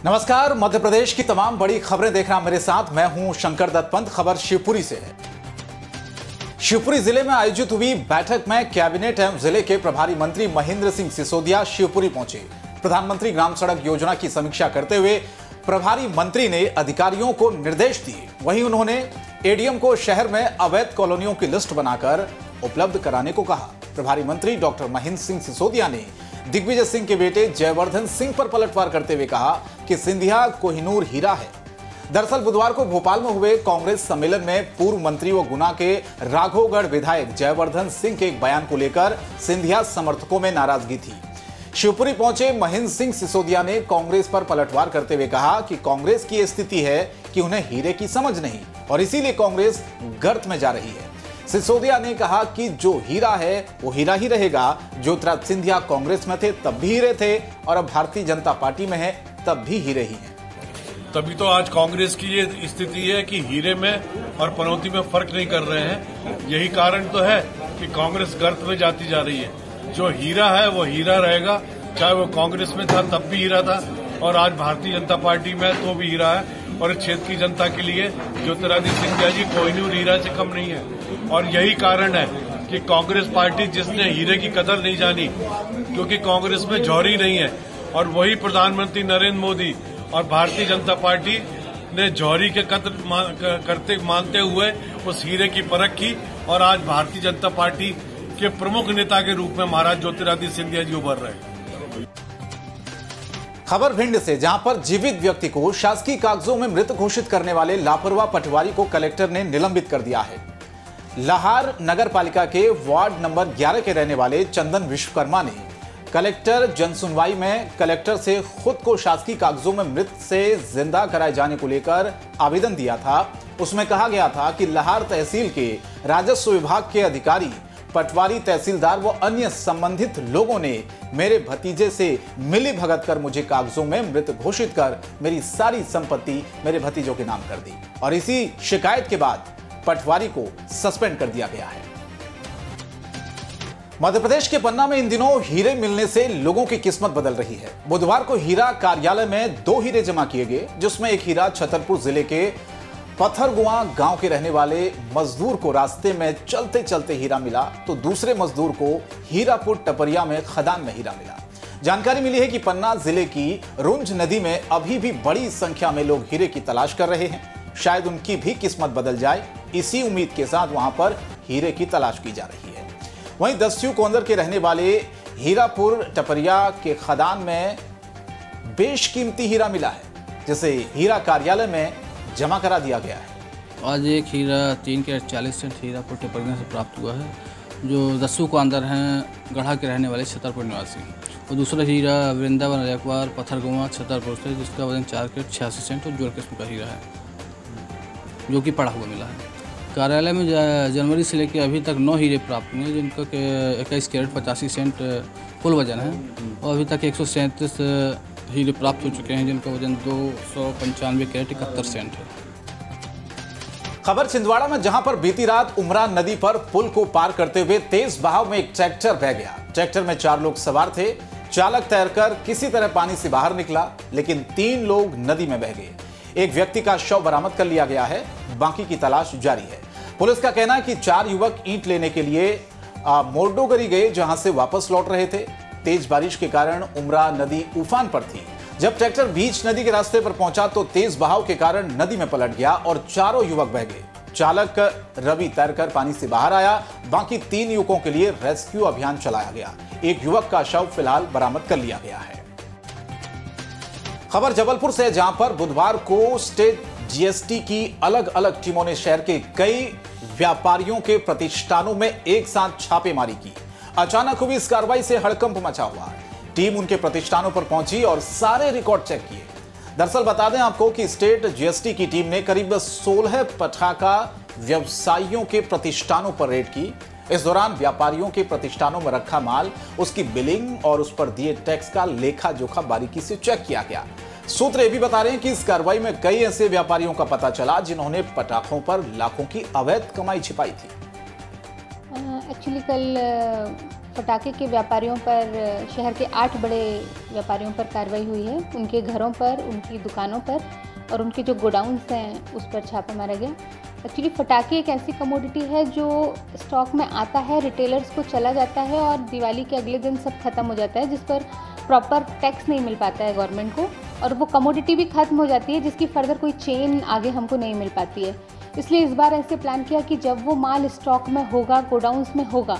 नमस्कार, मध्य प्रदेश की तमाम बड़ी खबरें देखना मेरे साथ। मैं हूं शंकर दत्त पंत। खबर शिवपुरी से है। शिवपुरी जिले में आयोजित हुई बैठक में कैबिनेट एवं जिले के प्रभारी मंत्री महेंद्र सिंह सिसोदिया शिवपुरी पहुंचे। प्रधानमंत्री ग्राम सड़क योजना की समीक्षा करते हुए प्रभारी मंत्री ने अधिकारियों को निर्देश दिए। वहीं उन्होंने एडीएम को शहर में अवैध कॉलोनियों की लिस्ट बनाकर उपलब्ध कराने को कहा। प्रभारी मंत्री डॉक्टर महेंद्र सिंह सिसोदिया ने दिग्विजय सिंह के बेटे जयवर्धन सिंह पर पलटवार करते हुए कहा कि सिंधिया कोहिनूर हीरा है। दरअसल बुधवार को भोपाल में हुए कांग्रेस सम्मेलन में पूर्व मंत्री व गुना के राघवगढ़ विधायक जयवर्धन सिंह के एक बयान को लेकर सिंधिया समर्थकों में नाराजगी थी। शिवपुरी पहुंचे महेंद्र सिंह सिसोदिया ने कांग्रेस पर पलटवार करते हुए कहा कि कांग्रेस की स्थिति है कि उन्हें हीरे की समझ नहीं और इसीलिए कांग्रेस गर्त में जा रही है। सिसोदिया ने कहा कि जो हीरा है वो हीरा ही रहेगा। ज्योतिरादित्य सिंधिया कांग्रेस में थे तब भी हीरे थे और अब भारतीय जनता पार्टी में है तब भी हीरे ही हैं। तभी तो आज कांग्रेस की ये स्थिति है कि हीरे में और पनौती में फर्क नहीं कर रहे हैं। यही कारण तो है कि कांग्रेस गर्त में जाती जा रही है। जो हीरा है वो हीरा रहेगा, चाहे वो कांग्रेस में था तब भी हीरा था और आज भारतीय जनता पार्टी में तो भी हीरा है। और इस क्षेत्र की जनता के लिए ज्योतिरादित्य सिंधिया जी कोहिनूर हीरा से कम नहीं है। और यही कारण है कि कांग्रेस पार्टी जिसने हीरे की कदर नहीं जानी, क्योंकि कांग्रेस में जौहरी नहीं है, और वही प्रधानमंत्री नरेंद्र मोदी और भारतीय जनता पार्टी ने जौहरी के कदर मानते हुए उस हीरे की परख की और आज भारतीय जनता पार्टी के प्रमुख नेता के रूप में महाराज ज्योतिरादित्य सिंधिया जी उभर रहे हैं। खबर भिंड से, जहां पर जीवित व्यक्ति को शासकीय कागजों में मृत घोषित करने वाले लापरवाह पटवारी को कलेक्टर ने निलंबित कर दिया है। लाहार नगर पालिका के वार्ड नंबर 11 के रहने वाले चंदन विश्वकर्मा ने कलेक्टर जनसुनवाई में कलेक्टर से खुद को शासकीय कागजों में मृत से जिंदा कराए जाने को लेकर आवेदन दिया था। उसमें कहा गया था कि लाहार तहसील के राजस्व विभाग के अधिकारी, पटवारी, तहसीलदार व अन्य संबंधित लोगों ने मेरे भतीजे से मिली भगत कर मुझे कागजों में मृत घोषित कर मेरी सारी संपत्ति मेरे भतीजों के नाम कर दी और इसी शिकायत के बाद पटवारी को सस्पेंड कर दिया गया है। मध्य प्रदेश के पन्ना में इन दिनों हीरे मिलने से लोगों की किस्मत बदल रही है। बुधवार को हीरा कार्यालय में 2 हीरे जमा किए गए, जिसमें एक हीरा छतरपुर जिले के पत्थरगुआ गांव के रहने वाले मजदूर को रास्ते में चलते चलते हीरा मिला, तो दूसरे मजदूर को हीरापुर टपरिया में खदान में हीरा मिला। जानकारी मिली है कि पन्ना जिले की रुंज नदी में अभी भी बड़ी संख्या में लोग हीरे की तलाश कर रहे हैं। शायद उनकी भी किस्मत बदल जाए, इसी उम्मीद के साथ वहां पर हीरे की तलाश की जा रही है। वहीं दस्यू कोंदर के रहने वाले हीरापुर टपरिया के खदान में बेशकीमती हीरा मिला है, जिसे हीरा कार्यालय में जमा करा दिया गया है। आज एक हीरा 3 कैरेट 40 सेंट हीरापुर टपरिया से प्राप्त हुआ है, जो दस्यू को अंदर हैं गढ़ा के रहने वाले छतरपुर निवासी। और दूसरा हीरा वृंदावन रेकवार पत्थरगुआ छतरपुर से, जिसका वजन 4 कैरेट 86 सेंट और ज्वेल किस्म का हीरा है, जो कि पड़ा हुआ मिला है। कार्यालय में जनवरी से लेकर अभी तक 9 हीरे प्राप्त हुए, जिनका 21 कैरेट 85 सेंट कुल वजन है और अभी तक 137 हीरे प्राप्त हो चुके हैं, जिनका वजन 295 कैरेट 71 सेंट है। खबर छिंदवाड़ा में, जहां पर बीती रात उमरा नदी पर पुल को पार करते हुए तेज बहाव में एक ट्रैक्टर बह गया। ट्रैक्टर में 4 लोग सवार थे। चालक तैरकर किसी तरह पानी से बाहर निकला, लेकिन 3 लोग नदी में बह गए। एक व्यक्ति का शव बरामद कर लिया गया है, बाकी की तलाश जारी है। पुलिस का कहना है कि 4 युवक ईंट लेने के लिए मोरडोगरी गए, जहां से वापस लौट रहे थे। तेज बारिश के कारण उमरा नदी उफान पर थी। जब ट्रैक्टर बीच नदी के रास्ते पर पहुंचा तो तेज बहाव के कारण नदी में पलट गया और 4 युवक बह गए। चालक रवि तैरकर पानी से बाहर आया। बाकी 3 युवकों के लिए रेस्क्यू अभियान चलाया गया। एक युवक का शव फिलहाल बरामद कर लिया गया है। खबर जबलपुर से, जहां पर बुधवार को स्टेट जीएसटी की अलग अलग टीमों ने शहर के कई व्यापारियों के प्रतिष्ठानों में एक साथ छापेमारी की। अचानक हुई इस कार्रवाई से हड़कंप मचा हुआ। टीम उनके प्रतिष्ठानों पर पहुंची और सारे रिकॉर्ड चेक किए। दरअसल बता दें आपको कि स्टेट जीएसटी की टीम ने करीब 16 पटाखा व्यवसायियों के प्रतिष्ठानों पर रेड की। इस दौरान व्यापारियों के प्रतिष्ठानों में रखा माल, उसकी बिलिंग और उस पर दिए टैक्स का लेखा जोखा बारीकी से चेक किया गया। सूत्र ये भी बता रहे हैं कि इस कार्रवाई में कई ऐसे व्यापारियों का पता चला जिन्होंने पटाखों पर लाखों की अवैध कमाई छिपाई थी। एक्चुअली कल पटाखे के व्यापारियों पर, शहर के 8 बड़े व्यापारियों पर कार्रवाई हुई है। उनके घरों पर, उनकी दुकानों पर और उनके जो गोडाउन्स हैं उस पर छापा मारा गया। एक्चुअली पटाखे एक ऐसी कमोडिटी है जो स्टॉक में आता है, रिटेलर्स को चला जाता है और दिवाली के अगले दिन सब खत्म हो जाता है, जिस पर प्रॉपर टैक्स नहीं मिल पाता है गवर्नमेंट को, और वो कमोडिटी भी खत्म हो जाती है जिसकी फर्दर कोई चेन आगे हमको नहीं मिल पाती है। इसलिए इस बार ऐसे प्लान किया कि जब वो माल स्टॉक में होगा, गोडाउन्स में होगा,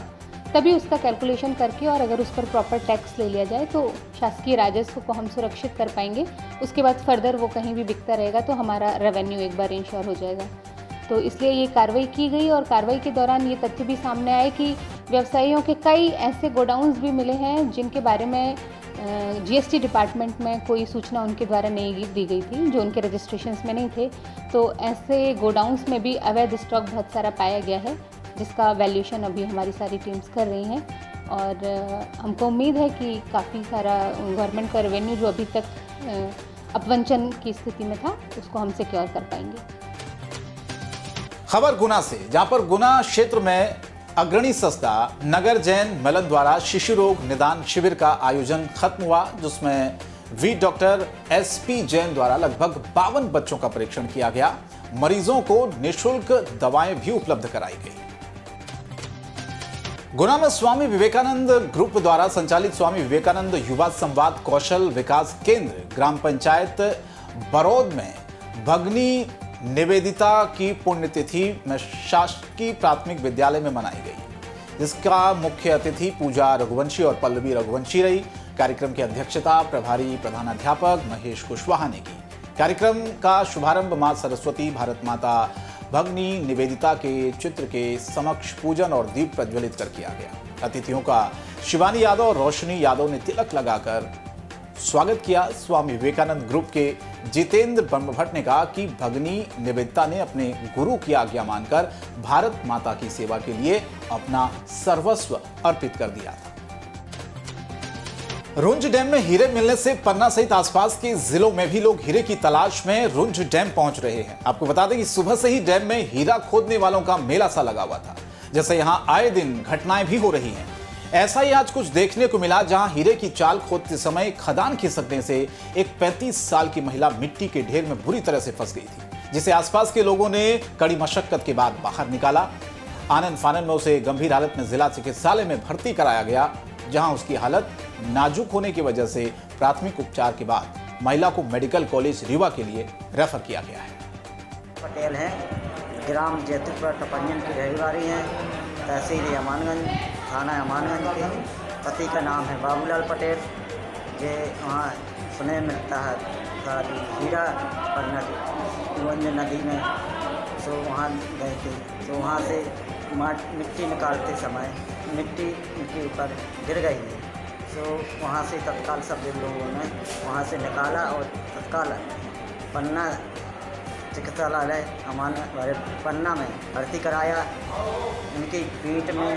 तभी उसका कैलकुलेशन करके और अगर उस पर प्रॉपर टैक्स ले लिया जाए तो शासकीय राजस्व को हम सुरक्षित कर पाएंगे। उसके बाद फर्दर वो कहीं भी बिकता रहेगा तो हमारा रेवेन्यू एक बार इंश्योर हो जाएगा। तो इसलिए ये कार्रवाई की गई और कार्रवाई के दौरान ये तथ्य भी सामने आए कि व्यवसायियों के कई ऐसे गोडाउन्स भी मिले हैं जिनके बारे में जीएसटी डिपार्टमेंट में कोई सूचना उनके द्वारा नहीं दी गई थी, जो उनके रजिस्ट्रेशंस में नहीं थे। तो ऐसे गोडाउन्स में भी अवैध स्टॉक बहुत सारा पाया गया है, जिसका वैल्यूएशन अभी हमारी सारी टीम्स कर रही हैं और हमको उम्मीद है कि काफ़ी सारा गवर्नमेंट का रेवेन्यू जो अभी तक अपवंचन की स्थिति में था उसको हम सिक्योर कर पाएंगे। खबर गुना से, जहां पर गुना क्षेत्र में अग्रणी संस्था नगर जैन मिलन द्वारा शिशु रोग निदान शिविर का आयोजन खत्म हुआ, जिसमें वीर डॉक्टर एसपी जैन द्वारा लगभग 52 बच्चों का परीक्षण किया गया। मरीजों को निःशुल्क दवाएं भी उपलब्ध कराई गई। गुना में स्वामी विवेकानंद ग्रुप द्वारा संचालित स्वामी विवेकानंद युवा संवाद कौशल विकास केंद्र ग्राम पंचायत बरौद में भगनी निवेदिता की पुण्यतिथि में शासकीय प्राथमिक विद्यालय में मनाई गई, जिसका मुख्य अतिथि पूजा रघुवंशी और पल्लवी रघुवंशी रही। कार्यक्रम की अध्यक्षता प्रभारी प्रधानाध्यापक महेश कुशवाहा ने की। कार्यक्रम का शुभारंभ मां सरस्वती भारत माता भगनी निवेदिता के चित्र के समक्ष पूजन और दीप प्रज्वलित कर किया गया। अतिथियों का शिवानी यादव और रोशनी यादव ने तिलक लगाकर स्वागत किया। स्वामी विवेकानंद ग्रुप के जितेंद्र ब्रह्मभट्ट ने कहा कि भगनी निवेदिता ने अपने गुरु की आज्ञा मानकर भारत माता की सेवा के लिए अपना सर्वस्व अर्पित कर दिया था। रुंज डैम में हीरे मिलने से पन्ना सहित आसपास के जिलों में भी लोग हीरे की तलाश में रुंज डैम पहुंच रहे हैं। आपको बता दें कि सुबह से ही डैम में हीरा खोदने वालों का मेला सा लगा हुआ था, जैसे यहां आए दिन घटनाएं भी हो रही हैं। ऐसा ही आज कुछ देखने को मिला, जहां हीरे की चाल खोदते समय खदान खिसकने से एक 35 साल की महिला मिट्टी के ढेर में बुरी तरह से फंस गई थी, जिसे आसपास के लोगों ने कड़ी मशक्कत के बाद बाहर निकाला। आनन फानन में उसे गंभीर हालत में जिला चिकित्सालय में भर्ती कराया गया, जहां उसकी हालत नाजुक होने की वजह से प्राथमिक उपचार के बाद महिला को मेडिकल कॉलेज रीवा के लिए रेफर किया गया है। पटेल है, ग्राम जैतुपुरा टपंजन की रहने वाली हैं, तहसील अमानगंज, थाना अमानगंज के। पति का नाम है बाबूलाल पटेल। ये वहाँ सुने मिलता है सारी हीरा और नदी में, तो वहाँ गए थे। तो वहाँ से मिट्टी निकालते समय मिट्टी उनके ऊपर गिर गई है। तो वहाँ से तत्काल सब लोगों ने वहाँ से निकाला और तत्काल पन्ना चिकित्सालय पन्ना में भर्ती कराया। उनकी पीठ में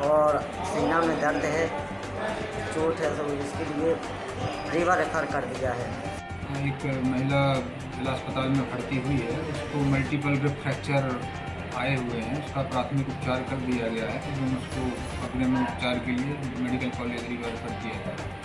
और सीना में दर्द है, चोट है, तो इसके लिए रीवा रेफर कर दिया है। एक महिला जिला अस्पताल में भर्ती हुई है, उसको मल्टीपल ग्रिप फ्रैक्चर आए हुए हैं, उसका प्राथमिक उपचार कर दिया गया है। उसको अगले में उपचार के लिए मेडिकल कॉलेज रीवा रेफर किया गया है।